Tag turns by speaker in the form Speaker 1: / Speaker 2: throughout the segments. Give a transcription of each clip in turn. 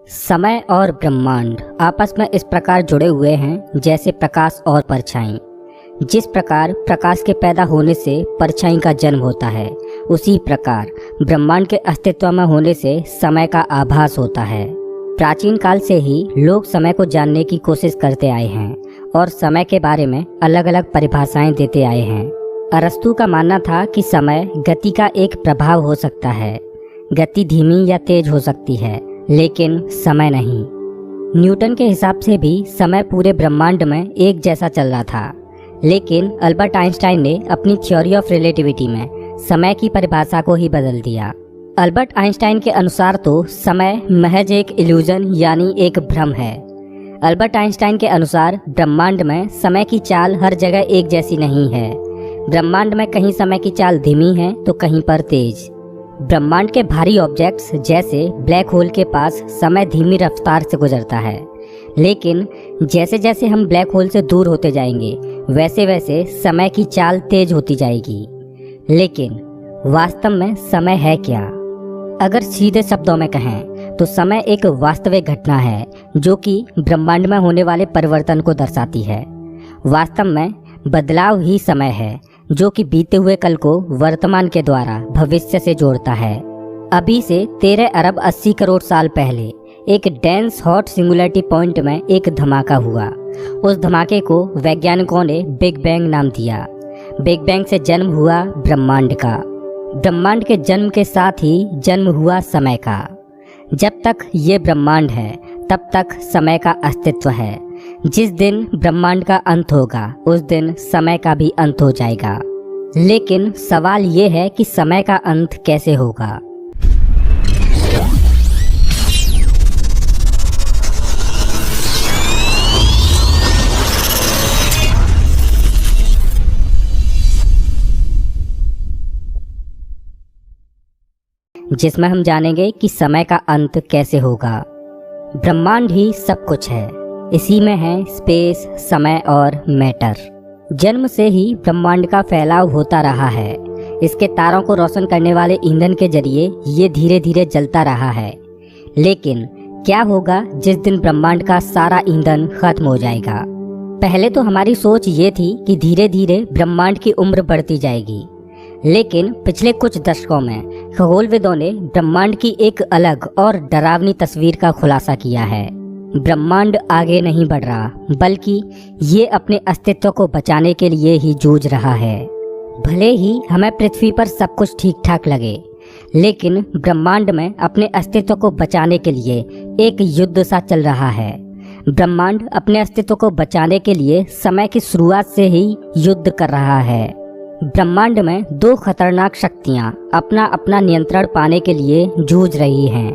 Speaker 1: समय और ब्रह्मांड आपस में इस प्रकार जुड़े हुए हैं जैसे प्रकाश और परछाई। जिस प्रकार प्रकाश के पैदा होने से परछाई का जन्म होता है, उसी प्रकार ब्रह्मांड के अस्तित्व में होने से समय का आभास होता है। प्राचीन काल से ही लोग समय को जानने की कोशिश करते आए हैं और समय के बारे में अलग अलग परिभाषाएं देते आए हैं। अरस्तु का मानना था कि समय गति का एक प्रभाव हो सकता है। गति धीमी या तेज हो सकती है, लेकिन समय नहीं। न्यूटन के हिसाब से भी समय पूरे ब्रह्मांड में एक जैसा चल रहा था, लेकिन अल्बर्ट आइंस्टाइन ने अपनी थ्योरी ऑफ रिलेटिविटी में समय की परिभाषा को ही बदल दिया। अल्बर्ट आइंस्टाइन के अनुसार तो समय महज एक इल्यूजन यानी एक भ्रम है। अल्बर्ट आइंस्टाइन के अनुसार ब्रह्मांड में समय की चाल हर जगह एक जैसी नहीं है। ब्रह्मांड में कहीं समय की चाल धीमी है तो कहीं पर तेज। ब्रह्मांड के भारी ऑब्जेक्ट्स जैसे ब्लैक होल के पास समय धीमी रफ्तार से गुजरता है, लेकिन जैसे जैसे हम ब्लैक होल से दूर होते जाएंगे वैसे वैसे समय की चाल तेज होती जाएगी। लेकिन वास्तव में समय है क्या? अगर सीधे शब्दों में कहें तो समय एक वास्तविक घटना है जो कि ब्रह्मांड में होने वाले परिवर्तन को दर्शाती है। वास्तव में बदलाव ही समय है जो कि बीते हुए कल को वर्तमान के द्वारा भविष्य से जोड़ता है। अभी से 13 अरब 80 करोड़ साल पहले एक डेंस हॉट सिंगुलरिटी पॉइंट में एक धमाका हुआ। उस धमाके को वैज्ञानिकों ने बिग बैंग नाम दिया। बिग बैंग से जन्म हुआ ब्रह्मांड का। ब्रह्मांड के जन्म के साथ ही जन्म हुआ समय का। जब तक ये ब्रह्मांड है तब तक समय का अस्तित्व है। जिस दिन ब्रह्मांड का अंत होगा उस दिन समय का भी अंत हो जाएगा। लेकिन सवाल ये है कि समय का अंत कैसे होगा? जिसमें हम जानेंगे कि समय का अंत कैसे होगा। ब्रह्मांड ही सब कुछ है। इसी में है स्पेस, समय और मैटर। जन्म से ही ब्रह्मांड का फैलाव होता रहा है। इसके तारों को रोशन करने वाले ईंधन के जरिए ये धीरे धीरे जलता रहा है। लेकिन क्या होगा जिस दिन ब्रह्मांड का सारा ईंधन खत्म हो जाएगा? पहले तो हमारी सोच ये थी कि धीरे धीरे ब्रह्मांड की उम्र बढ़ती जाएगी, लेकिन पिछले कुछ दशकों में खगोलविदों ने ब्रह्मांड की एक अलग और डरावनी तस्वीर का खुलासा किया है। ब्रह्मांड आगे नहीं बढ़ रहा, बल्कि ये अपने अस्तित्व को बचाने के लिए ही जूझ रहा है। भले ही हमें पृथ्वी पर सब कुछ ठीक ठाक लगे, लेकिन ब्रह्मांड में अपने अस्तित्व को बचाने के लिए एक युद्ध सा चल रहा है। ब्रह्मांड अपने अस्तित्व को बचाने के लिए समय की शुरुआत से ही युद्ध कर रहा है। ब्रह्मांड में दो खतरनाक शक्तियां अपना अपना नियंत्रण पाने के लिए जूझ रही हैं।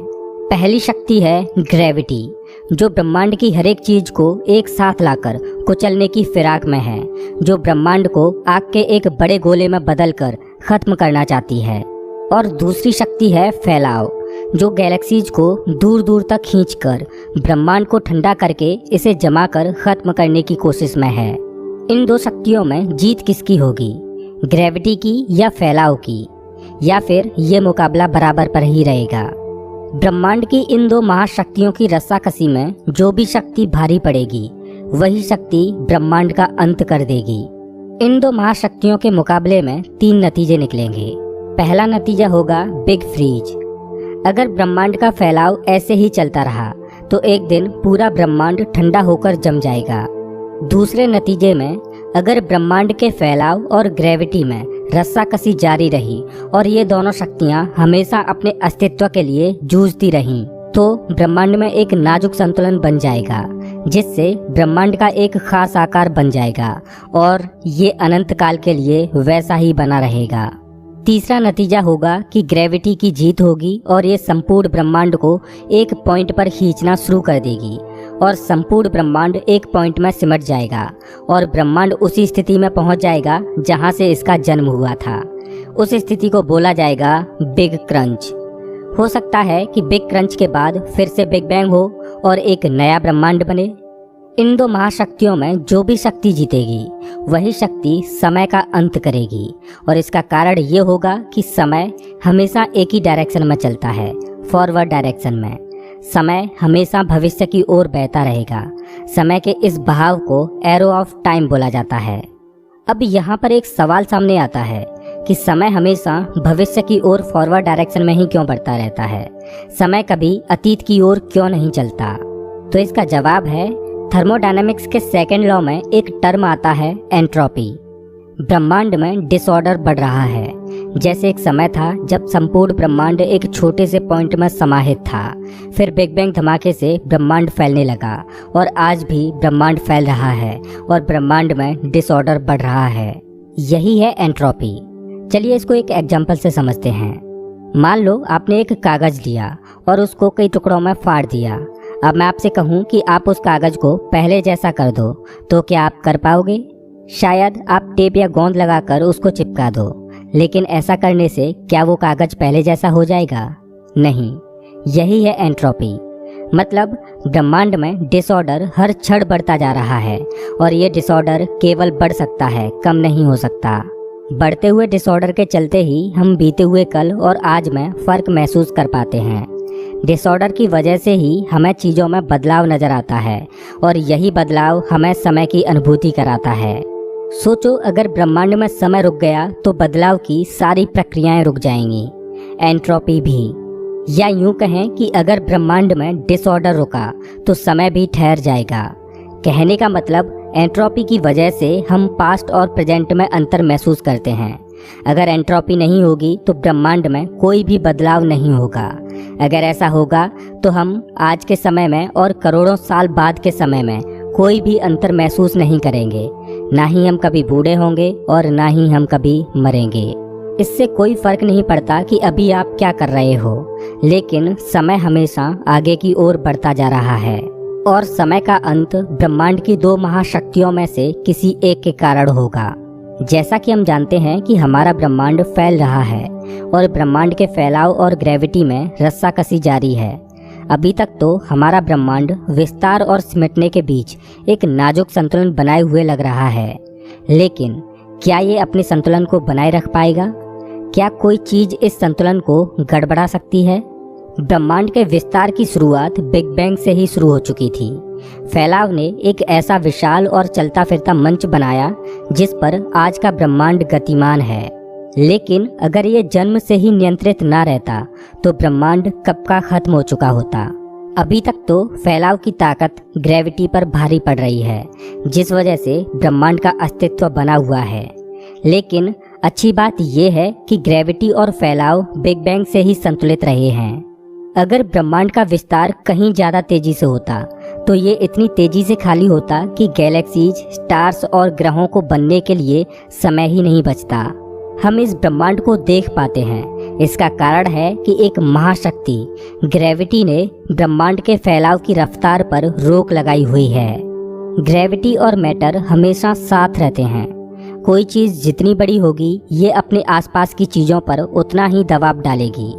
Speaker 1: पहली शक्ति है ग्रेविटी, जो ब्रह्मांड की हर एक चीज को एक साथ लाकर कुचलने की फिराक में है, जो ब्रह्मांड को आग के एक बड़े गोले में बदलकर खत्म करना चाहती है। और दूसरी शक्ति है फैलाव, जो गैलेक्सीज को दूर दूर तक खींचकर ब्रह्मांड को ठंडा करके इसे जमा कर खत्म करने की कोशिश में है। इन दो शक्तियों में जीत किसकी होगी? ग्रेविटी की या फैलाव की? या फिर ये मुकाबला बराबर पर ही रहेगा? ब्रह्मांड की इन दो महाशक्तियों की रस्साकसी में जो भी शक्ति भारी पड़ेगी वही शक्ति ब्रह्मांड का अंत कर देगी। इन दो महाशक्तियों के मुकाबले में 3 नतीजे निकलेंगे। पहला नतीजा होगा बिग फ्रीज। अगर ब्रह्मांड का फैलाव ऐसे ही चलता रहा तो एक दिन पूरा ब्रह्मांड ठंडा होकर जम जाएगा। दूसरे नतीजे में अगर ब्रह्मांड के फैलाव और ग्रेविटी में रस्साकसी जारी रही और ये दोनों शक्तियां हमेशा अपने अस्तित्व के लिए जूझती रहीं, तो ब्रह्मांड में एक नाजुक संतुलन बन जाएगा, जिससे ब्रह्मांड का एक खास आकार बन जाएगा और ये अनंत काल के लिए वैसा ही बना रहेगा। तीसरा नतीजा होगा कि ग्रेविटी की जीत होगी और ये संपूर्ण ब्रह्मांड को एक पॉइंट पर खींचना शुरू कर देगी और संपूर्ण ब्रह्मांड एक पॉइंट में सिमट जाएगा और ब्रह्मांड उसी स्थिति में पहुंच जाएगा जहां से इसका जन्म हुआ था। उस स्थिति को बोला जाएगा बिग क्रंच। हो सकता है कि बिग क्रंच के बाद फिर से बिग बैंग हो और एक नया ब्रह्मांड बने। इन दो महाशक्तियों में जो भी शक्ति जीतेगी वही शक्ति समय का अंत करेगी, और इसका कारण ये होगा कि समय हमेशा एक ही डायरेक्शन में चलता है, फॉरवर्ड डायरेक्शन में। समय हमेशा भविष्य की ओर बहता रहेगा। समय के इस बहाव को एरो ऑफ टाइम बोला जाता है। अब यहाँ पर एक सवाल सामने आता है कि समय हमेशा भविष्य की ओर फॉरवर्ड डायरेक्शन में ही क्यों बढ़ता रहता है, समय कभी अतीत की ओर क्यों नहीं चलता? तो इसका जवाब है, थर्मोडायनेमिक्स के सेकंड लॉ में एक टर्म आता है एंट्रोपी। ब्रह्मांड में डिसऑर्डर बढ़ रहा है। जैसे एक समय था जब संपूर्ण ब्रह्मांड एक छोटे से पॉइंट में समाहित था, फिर बिग बैंग धमाके से ब्रह्मांड फैलने लगा और आज भी ब्रह्मांड फैल रहा है और ब्रह्मांड में डिसऑर्डर बढ़ रहा है। यही है एंट्रोपी। चलिए इसको एक एग्जाम्पल से समझते हैं। मान लो आपने एक कागज लिया और उसको कई टुकड़ों में फाड़ दिया। अब मैं आपसे कहूँ कि आप उस कागज को पहले जैसा कर दो, तो क्या आप कर पाओगे? शायद आप टेप या गोंद लगाकर उसको चिपका दो, लेकिन ऐसा करने से क्या वो कागज पहले जैसा हो जाएगा? नहीं। यही है एंट्रोपी। मतलब ब्रह्मांड में डिसऑर्डर हर क्षण बढ़ता जा रहा है और ये डिसऑर्डर केवल बढ़ सकता है, कम नहीं हो सकता। बढ़ते हुए डिसऑर्डर के चलते ही हम बीते हुए कल और आज में फ़र्क महसूस कर पाते हैं। डिसऑर्डर की वजह से ही हमें चीज़ों में बदलाव नज़र आता है और यही बदलाव हमें समय की अनुभूति कराता है। सोचो, अगर ब्रह्मांड में समय रुक गया तो बदलाव की सारी प्रक्रियाएं रुक जाएंगी, एंट्रोपी भी। या यूं कहें कि अगर ब्रह्मांड में डिसऑर्डर रुका तो समय भी ठहर जाएगा। कहने का मतलब, एंट्रोपी की वजह से हम पास्ट और प्रेजेंट में अंतर महसूस करते हैं। अगर एंट्रोपी नहीं होगी तो ब्रह्मांड में कोई भी बदलाव नहीं होगा। अगर ऐसा होगा तो हम आज के समय में और करोड़ों साल बाद के समय में कोई भी अंतर महसूस नहीं करेंगे। ना ही हम कभी बूढ़े होंगे और ना ही हम कभी मरेंगे। इससे कोई फर्क नहीं पड़ता कि अभी आप क्या कर रहे हो, लेकिन समय हमेशा आगे की ओर बढ़ता जा रहा है और समय का अंत ब्रह्मांड की दो महाशक्तियों में से किसी एक के कारण होगा। जैसा कि हम जानते हैं कि हमारा ब्रह्मांड फैल रहा है और ब्रह्मांड के फैलाव और ग्रेविटी में रस्साकसी जारी है। अभी तक तो हमारा ब्रह्मांड विस्तार और सिमटने के बीच एक नाजुक संतुलन बनाए हुए लग रहा है, लेकिन क्या ये अपने संतुलन को बनाए रख पाएगा? क्या कोई चीज़ इस संतुलन को गड़बड़ा सकती है? ब्रह्मांड के विस्तार की शुरुआत बिग बैंग से ही शुरू हो चुकी थी। फैलाव ने एक ऐसा विशाल और चलता फिरता मंच बनाया जिस पर आज का ब्रह्मांड गतिमान है। लेकिन अगर ये जन्म से ही नियंत्रित ना रहता तो ब्रह्मांड कब का खत्म हो चुका होता। अभी तक तो फैलाव की ताकत ग्रेविटी पर भारी पड़ रही है, जिस वजह से ब्रह्मांड का अस्तित्व बना हुआ है। लेकिन अच्छी बात यह है कि ग्रेविटी और फैलाव बिग बैंग से ही संतुलित रहे हैं। अगर ब्रह्मांड का विस्तार कहीं ज़्यादा तेजी से होता तो ये इतनी तेजी से खाली होता कि गैलेक्सीज, स्टार्स और ग्रहों को बनने के लिए समय ही नहीं बचता। हम इस ब्रह्मांड को देख पाते हैं। इसका कारण है कि एक महाशक्ति ग्रेविटी ने ब्रह्मांड के फैलाव की रफ्तार पर रोक लगाई हुई है। ग्रेविटी और मैटर हमेशा साथ रहते हैं। कोई चीज़ जितनी बड़ी होगी, ये अपने आसपास की चीज़ों पर उतना ही दबाव डालेगी।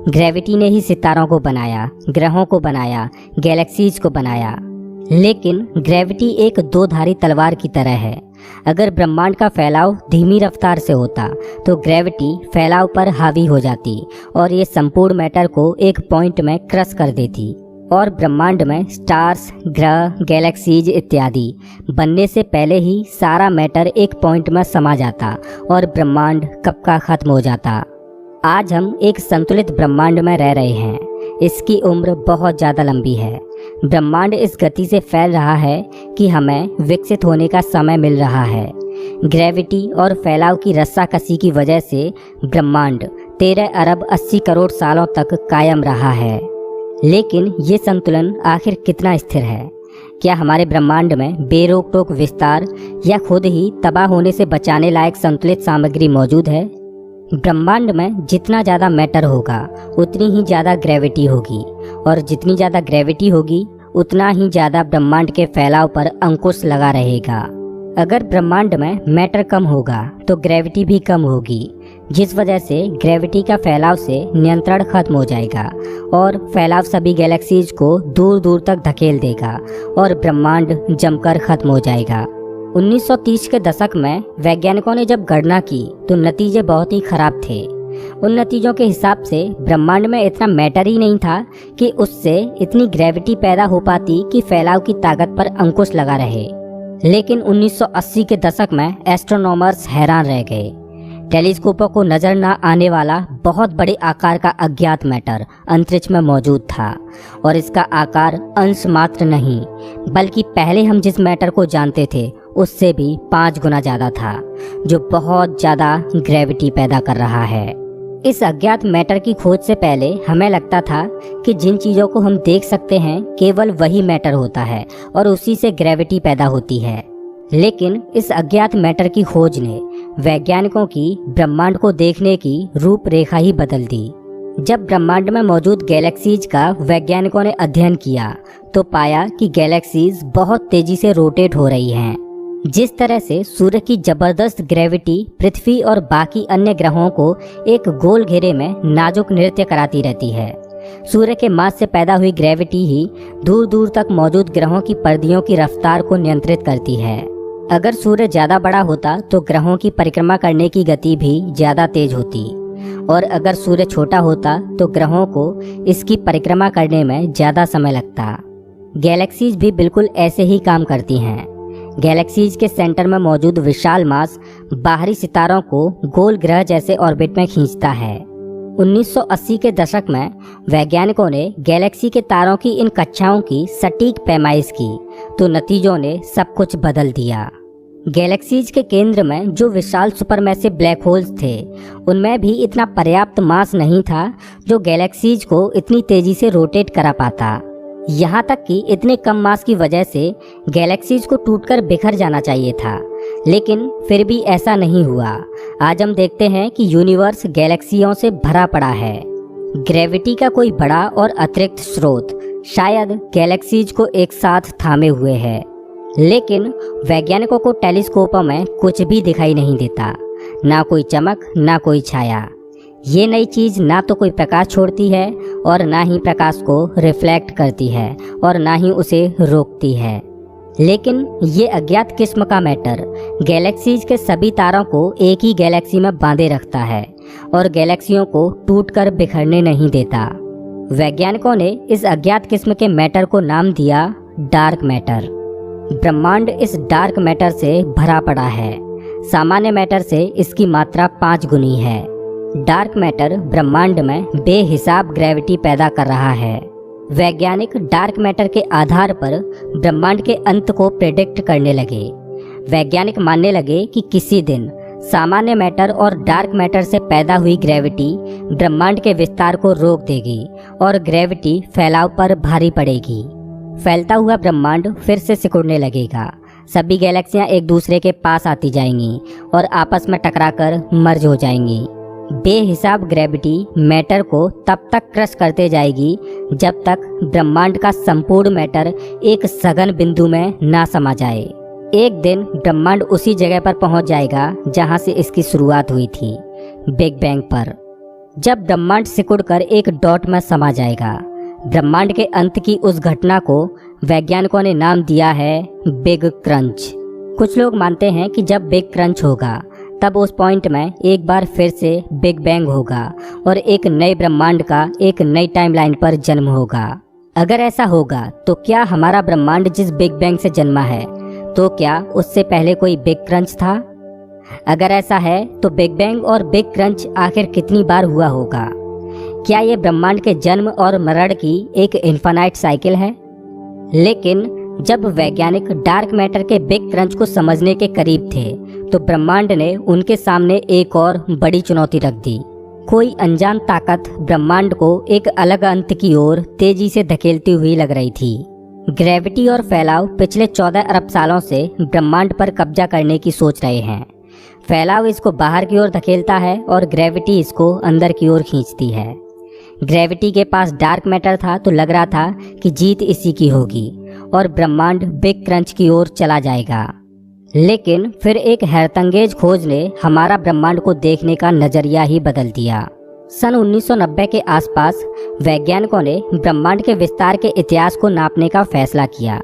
Speaker 1: ग्रेविटी ने ही सितारों को बनाया, ग्रहों को बनाया, गैलेक्सीज को बनाया। लेकिन ग्रेविटी एक दो धारी तलवार की तरह है। अगर ब्रह्मांड का फैलाव धीमी रफ्तार से होता तो ग्रेविटी फैलाव पर हावी हो जाती और ये संपूर्ण मैटर को एक पॉइंट में क्रश कर देती और ब्रह्मांड में स्टार्स, ग्रह, गैलेक्सीज इत्यादि बनने से पहले ही सारा मैटर एक पॉइंट में समा जाता और ब्रह्मांड कब का खत्म हो जाता। आज हम एक संतुलित ब्रह्मांड में रह रहे हैं। इसकी उम्र बहुत ज़्यादा लंबी है। ब्रह्मांड इस गति से फैल रहा है कि हमें विकसित होने का समय मिल रहा है। ग्रेविटी और फैलाव की रस्साकसी की वजह से ब्रह्मांड 13 अरब 80 करोड़ सालों तक कायम रहा है। लेकिन ये संतुलन आखिर कितना स्थिर है? क्या हमारे ब्रह्मांड में बेरोक टोक विस्तार या खुद ही तबाह होने से बचाने लायक संतुलित सामग्री मौजूद है? ब्रह्मांड में जितना ज़्यादा मैटर होगा उतनी ही ज़्यादा ग्रेविटी होगी और जितनी ज़्यादा ग्रेविटी होगी उतना ही ज़्यादा ब्रह्मांड के फैलाव पर अंकुश लगा रहेगा। अगर ब्रह्मांड में मैटर कम होगा तो ग्रेविटी भी कम होगी, जिस वजह से ग्रेविटी का फैलाव से नियंत्रण खत्म हो जाएगा और फैलाव सभी गैलेक्सीज को दूर दूर तक धकेल देगा और ब्रह्मांड जमकर खत्म हो जाएगा। 1930 के दशक में वैज्ञानिकों ने जब गणना की तो नतीजे बहुत ही खराब थे। उन नतीजों के हिसाब से ब्रह्मांड में इतना मैटर ही नहीं था कि उससे इतनी ग्रेविटी पैदा हो पाती कि फैलाव की ताकत पर अंकुश लगा रहे। लेकिन 1980 के दशक में एस्ट्रोनॉमर्स हैरान रह गए। टेलीस्कोपों को नजर न आने वाला बहुत बड़े आकार का अज्ञात मैटर अंतरिक्ष में मौजूद था, और इसका आकार अंश मात्र नहीं बल्कि पहले हम जिस मैटर को जानते थे उससे भी 5 गुना ज़्यादा था, जो बहुत ज़्यादा ग्रेविटी पैदा कर रहा है। इस अज्ञात मैटर की खोज से पहले हमें लगता था कि जिन चीज़ों को हम देख सकते हैं केवल वही मैटर होता है और उसी से ग्रेविटी पैदा होती है। लेकिन इस अज्ञात मैटर की खोज ने वैज्ञानिकों की ब्रह्मांड को देखने की रूपरेखा ही बदल दी। जब ब्रह्मांड में मौजूद गैलेक्सीज का वैज्ञानिकों ने अध्ययन किया तो पाया कि गैलेक्सीज बहुत तेजी से रोटेट हो रही हैं। जिस तरह से सूर्य की जबरदस्त ग्रेविटी पृथ्वी और बाकी अन्य ग्रहों को एक गोल घेरे में नाजुक नृत्य कराती रहती है, सूर्य के मास से पैदा हुई ग्रेविटी ही दूर दूर तक मौजूद ग्रहों की परदियों की रफ्तार को नियंत्रित करती है। अगर सूर्य ज़्यादा बड़ा होता तो ग्रहों की परिक्रमा करने की गति भी ज़्यादा तेज होती, और अगर सूर्य छोटा होता तो ग्रहों को इसकी परिक्रमा करने में ज़्यादा समय लगता। गैलेक्सीज भी बिल्कुल ऐसे ही काम करती हैं। गैलेक्सीज के सेंटर में मौजूद विशाल मास बाहरी सितारों को गोल ग्रह जैसे ऑर्बिट में खींचता है। 1980 के दशक में वैज्ञानिकों ने गैलेक्सी के तारों की इन कक्षाओं की सटीक पैमाइश की तो नतीजों ने सब कुछ बदल दिया। गैलेक्सीज के केंद्र में जो विशाल सुपरमैसिव ब्लैक होल्स थे उनमें भी इतना पर्याप्त मास नहीं था जो गैलेक्सीज को इतनी तेजी से रोटेट करा पाता। यहाँ तक कि इतने कम मास की वजह से गैलेक्सीज को टूटकर बिखर जाना चाहिए था, लेकिन फिर भी ऐसा नहीं हुआ। आज हम देखते हैं कि यूनिवर्स गैलेक्सियों से भरा पड़ा है। ग्रेविटी का कोई बड़ा और अतिरिक्त स्रोत शायद गैलेक्सीज को एक साथ थामे हुए है, लेकिन वैज्ञानिकों को टेलीस्कोपों में कुछ भी दिखाई नहीं देता, ना कोई चमक ना कोई छाया। ये नई चीज़ ना तो कोई प्रकाश छोड़ती है और ना ही प्रकाश को रिफ्लेक्ट करती है और ना ही उसे रोकती है। लेकिन ये अज्ञात किस्म का मैटर गैलेक्सीज के सभी तारों को एक ही गैलेक्सी में बांधे रखता है और गैलेक्सियों को टूटकर बिखरने नहीं देता। वैज्ञानिकों ने इस अज्ञात किस्म के मैटर को नाम दिया डार्क मैटर। ब्रह्मांड इस डार्क मैटर से भरा पड़ा है। सामान्य मैटर से इसकी मात्रा 5 गुनी है। डार्क मैटर ब्रह्मांड में बेहिसाब ग्रेविटी पैदा कर रहा है। वैज्ञानिक डार्क मैटर के आधार पर ब्रह्मांड के अंत को प्रेडिक्ट करने लगे। वैज्ञानिक मानने लगे कि किसी दिन सामान्य मैटर और डार्क मैटर से पैदा हुई ग्रेविटी ब्रह्मांड के विस्तार को रोक देगी और ग्रेविटी फैलाव पर भारी पड़ेगी। फैलता हुआ ब्रह्मांड फिर से सिकुड़ने लगेगा। सभी गैलेक्सियां एक दूसरे के पास आती जाएंगी और आपस में टकराकर मर्ज हो जाएंगी। बेहिसाब ग्रेविटी मैटर को तब तक क्रश करते जाएगी जब तक ब्रह्मांड का संपूर्ण मैटर एक सघन बिंदु में ना समा जाए। एक दिन ब्रह्मांड उसी जगह पर पहुंच जाएगा जहां से इसकी शुरुआत हुई थी, बिग बैंग पर। जब ब्रह्मांड सिकुड़कर एक डॉट में समा जाएगा, ब्रह्मांड के अंत की उस घटना को वैज्ञानिकों ने नाम दिया है बिग क्रंच। कुछ लोग मानते हैं कि जब बिग क्रंच होगा तब उस पॉइंट में एक बार फिर से बिग बैंग होगा और एक नए ब्रह्मांड का एक नई टाइमलाइन पर जन्म होगा। अगर ऐसा होगा तो क्या हमारा ब्रह्मांड जिस बिग बैंग से जन्मा है, तो क्या उससे पहले कोई बिग क्रंच था? अगर ऐसा है तो बिग बैंग और बिग क्रंच आखिर कितनी बार हुआ होगा? क्या ये ब्रह्मांड के जन्म और मरण की एक इन्फिनाइट साइकिल है? लेकिन जब वैज्ञानिक डार्क मैटर के बिग क्रंच को समझने के करीब थे तो ब्रह्मांड ने उनके सामने एक और बड़ी चुनौती रख दी। कोई अनजान ताकत ब्रह्मांड को एक अलग अंत की ओर तेजी से धकेलती हुई लग रही थी। ग्रेविटी और फैलाव पिछले 14 अरब सालों से ब्रह्मांड पर कब्जा करने की सोच रहे हैं। फैलाव इसको बाहर की ओर धकेलता है और ग्रेविटी इसको अंदर की ओर खींचती है। ग्रेविटी के पास डार्क मैटर था तो लग रहा था कि जीत इसी की होगी और ब्रह्मांड बिग क्रंच की ओर चला जाएगा। लेकिन फिर एक हैरतअंगेज खोज ने हमारा ब्रह्मांड को देखने का नजरिया ही बदल दिया। सन 1990 के आसपास वैज्ञानिकों ने ब्रह्मांड के विस्तार के इतिहास को नापने का फैसला किया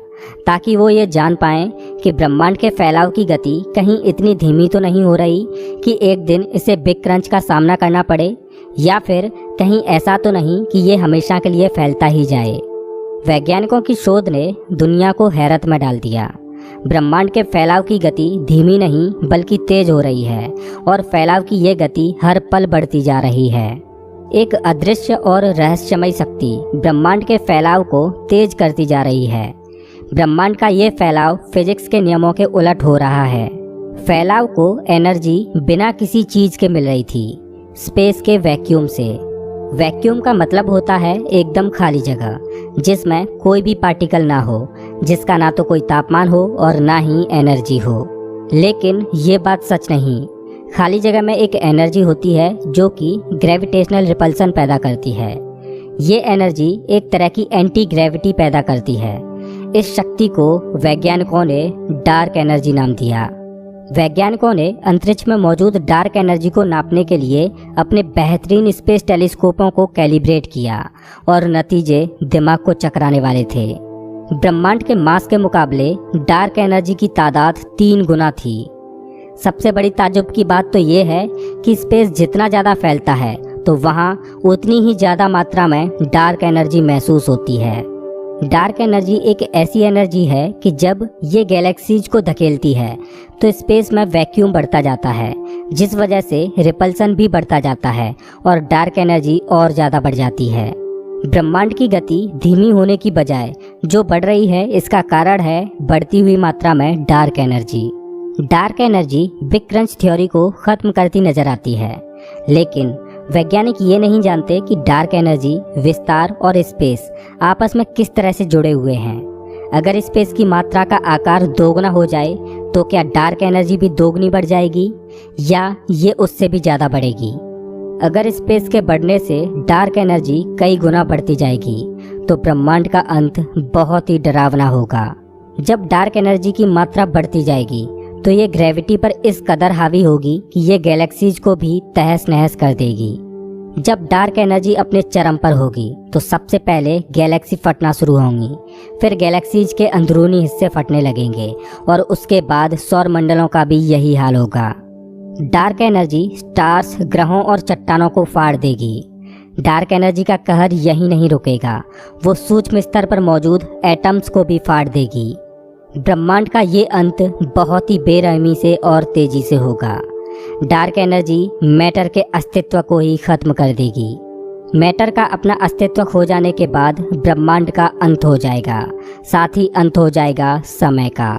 Speaker 1: ताकि वो ये जान पाएं कि ब्रह्मांड के फैलाव की गति कहीं इतनी धीमी तो नहीं हो रही कि एक दिन इसे बिग क्रंच का सामना करना पड़े, या फिर कहीं ऐसा तो नहीं कि ये हमेशा के लिए फैलता ही जाए। वैज्ञानिकों की शोध ने दुनिया को हैरत में डाल दिया। ब्रह्मांड के फैलाव की गति धीमी नहीं बल्कि तेज हो रही है और फैलाव की ये गति हर पल बढ़ती जा रही है। एक अदृश्य और रहस्यमयी शक्ति ब्रह्मांड के फैलाव को तेज करती जा रही है। ब्रह्मांड का ये फैलाव फिजिक्स के नियमों के उलट हो रहा है। फैलाव को एनर्जी बिना किसी चीज के मिल रही थी, स्पेस के वैक्यूम से। वैक्यूम का मतलब होता है एकदम खाली जगह जिसमें कोई भी पार्टिकल ना हो, जिसका ना तो कोई तापमान हो और ना ही एनर्जी हो। लेकिन ये बात सच नहीं। खाली जगह में एक एनर्जी होती है जो कि ग्रेविटेशनल रिपल्सन पैदा करती है। ये एनर्जी एक तरह की एंटी ग्रेविटी पैदा करती है। इस शक्ति को वैज्ञानिकों ने डार्क एनर्जी नाम दिया। वैज्ञानिकों ने अंतरिक्ष में मौजूद डार्क एनर्जी को नापने के लिए अपने बेहतरीन स्पेस टेलीस्कोपों को कैलिब्रेट किया और नतीजे दिमाग को चकराने वाले थे। ब्रह्मांड के मास के मुकाबले डार्क एनर्जी की तादाद 3 गुना थी। सबसे बड़ी ताज्जुब की बात तो ये है कि स्पेस जितना ज़्यादा फैलता है तो वहाँ उतनी ही ज़्यादा मात्रा में डार्क एनर्जी महसूस होती है। डार्क एनर्जी एक ऐसी एनर्जी है कि जब ये गैलेक्सीज को धकेलती है तो स्पेस में वैक्यूम बढ़ता जाता है, जिस वजह से रिपल्सन भी बढ़ता जाता है और डार्क एनर्जी और ज़्यादा बढ़ जाती है। ब्रह्मांड की गति धीमी होने की बजाय जो बढ़ रही है, इसका कारण है बढ़ती हुई मात्रा में dark energy. Dark energy big crunch theory को ख़त्म करती नजर आती है, लेकिन वैज्ञानिक ये नहीं जानते कि डार्क एनर्जी, विस्तार और स्पेस आपस में किस तरह से जुड़े हुए हैं। अगर स्पेस की मात्रा का आकार दोगुना हो जाए तो क्या डार्क एनर्जी भी दोगुनी बढ़ जाएगी या ये उससे भी ज़्यादा बढ़ेगी? अगर स्पेस के बढ़ने से डार्क एनर्जी कई गुना बढ़ती जाएगी तो ब्रह्मांड का अंत बहुत ही डरावना होगा। जब डार्क एनर्जी की मात्रा बढ़ती जाएगी तो ये ग्रेविटी पर इस कदर हावी होगी कि ये गैलेक्सीज को भी तहस नहस कर देगी। जब डार्क एनर्जी अपने चरम पर होगी तो सबसे पहले गैलेक्सी फटना शुरू होंगी, फिर गैलेक्सीज के अंदरूनी हिस्से फटने लगेंगे और उसके बाद सौर मंडलों का भी यही हाल होगा। डार्क एनर्जी स्टार्स, ग्रहों और चट्टानों को फाड़ देगी। डार्क एनर्जी का कहर यहीं नहीं रुकेगा, वो सूक्ष्म स्तर पर मौजूद एटम्स को भी फाड़ देगी। ब्रह्मांड का ये अंत बहुत ही बेरहमी से और तेजी से होगा। डार्क एनर्जी मैटर के अस्तित्व को ही खत्म कर देगी। मैटर का अपना अस्तित्व खो जाने के बाद ब्रह्मांड का अंत हो जाएगा, साथ ही अंत हो जाएगा समय का।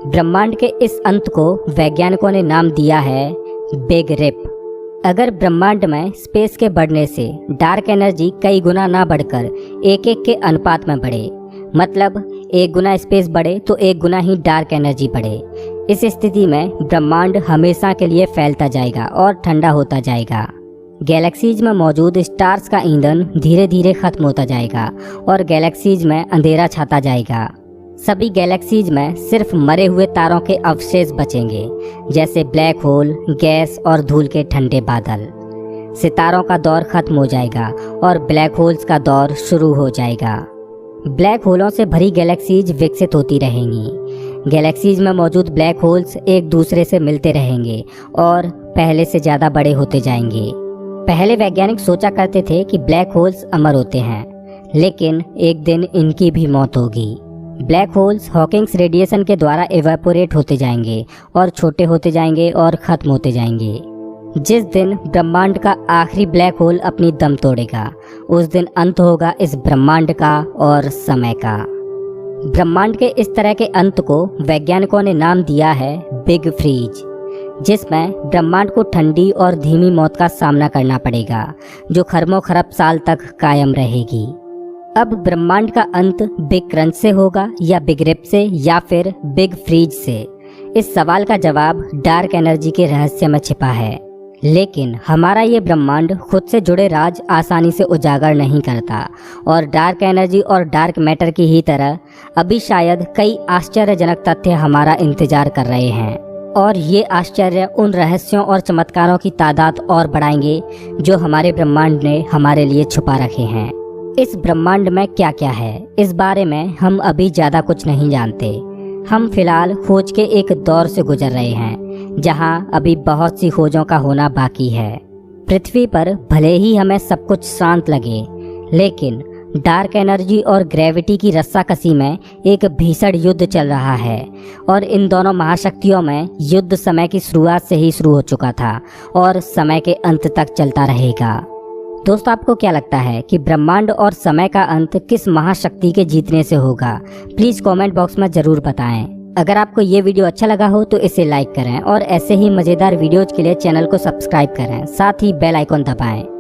Speaker 1: ब्रह्मांड के इस अंत को वैज्ञानिकों ने नाम दिया है बिग रिप। अगर ब्रह्मांड में स्पेस के बढ़ने से डार्क एनर्जी कई गुना ना बढ़कर एक के अनुपात में बढ़े, मतलब 1 गुना स्पेस बढ़े तो 1 गुना ही डार्क एनर्जी बढ़े, इस स्थिति में ब्रह्मांड हमेशा के लिए फैलता जाएगा और ठंडा होता जाएगा। गैलेक्सीज में मौजूद स्टार्स का ईंधन धीरे धीरे खत्म होता जाएगा और गैलेक्सीज में अंधेरा छाता जाएगा। सभी गैलेक्सीज में सिर्फ मरे हुए तारों के अवशेष बचेंगे, जैसे ब्लैक होल, गैस और धूल के ठंडे बादल। सितारों का दौर खत्म हो जाएगा और ब्लैक होल्स का दौर शुरू हो जाएगा। ब्लैक होलों से भरी गैलेक्सीज विकसित होती रहेंगी। गैलेक्सीज में मौजूद ब्लैक होल्स एक दूसरे से मिलते रहेंगे और पहले से ज़्यादा बड़े होते जाएंगे। पहले वैज्ञानिक सोचा करते थे कि ब्लैक होल्स अमर होते हैं, लेकिन एक दिन इनकी भी मौत होगी। ब्लैक होल्स हॉकिंग्स रेडिएशन के द्वारा इवेपोरेट होते जाएंगे और छोटे होते जाएंगे और ख़त्म होते जाएंगे। जिस दिन ब्रह्मांड का आखिरी ब्लैक होल अपनी दम तोड़ेगा, उस दिन अंत होगा इस ब्रह्मांड का और समय का। ब्रह्मांड के इस तरह के अंत को वैज्ञानिकों ने नाम दिया है बिग फ्रीज, जिसमें ब्रह्मांड को ठंडी और धीमी मौत का सामना करना पड़ेगा जो खरबों खरब साल तक कायम रहेगी। अब ब्रह्मांड का अंत बिग क्रंच से होगा या बिग रिप से या फिर बिग फ्रीज से? इस सवाल का जवाब डार्क एनर्जी के रहस्य में छिपा है। लेकिन हमारा ये ब्रह्मांड खुद से जुड़े राज आसानी से उजागर नहीं करता और डार्क एनर्जी और डार्क मैटर की ही तरह अभी शायद कई आश्चर्यजनक तथ्य हमारा इंतजार कर रहे हैं, और ये आश्चर्य उन रहस्यों और चमत्कारों की तादाद और बढ़ाएंगे जो हमारे ब्रह्मांड ने हमारे लिए छुपा रखे हैं। इस ब्रह्मांड में क्या क्या है, इस बारे में हम अभी ज़्यादा कुछ नहीं जानते। हम फिलहाल खोज के एक दौर से गुजर रहे हैं जहां अभी बहुत सी खोजों का होना बाकी है। पृथ्वी पर भले ही हमें सब कुछ शांत लगे, लेकिन डार्क एनर्जी और ग्रेविटी की रस्साकसी में एक भीषण युद्ध चल रहा है और इन दोनों महाशक्तियों में युद्ध समय की शुरुआत से ही शुरू हो चुका था और समय के अंत तक चलता रहेगा। दोस्तों, आपको क्या लगता है कि ब्रह्मांड और समय का अंत किस महाशक्ति के जीतने से होगा? प्लीज़ कमेंट बॉक्स में ज़रूर बताएं। अगर आपको ये वीडियो अच्छा लगा हो तो इसे लाइक करें और ऐसे ही मज़ेदार वीडियोज़ के लिए चैनल को सब्सक्राइब करें, साथ ही बेल आइकॉन दबाएं।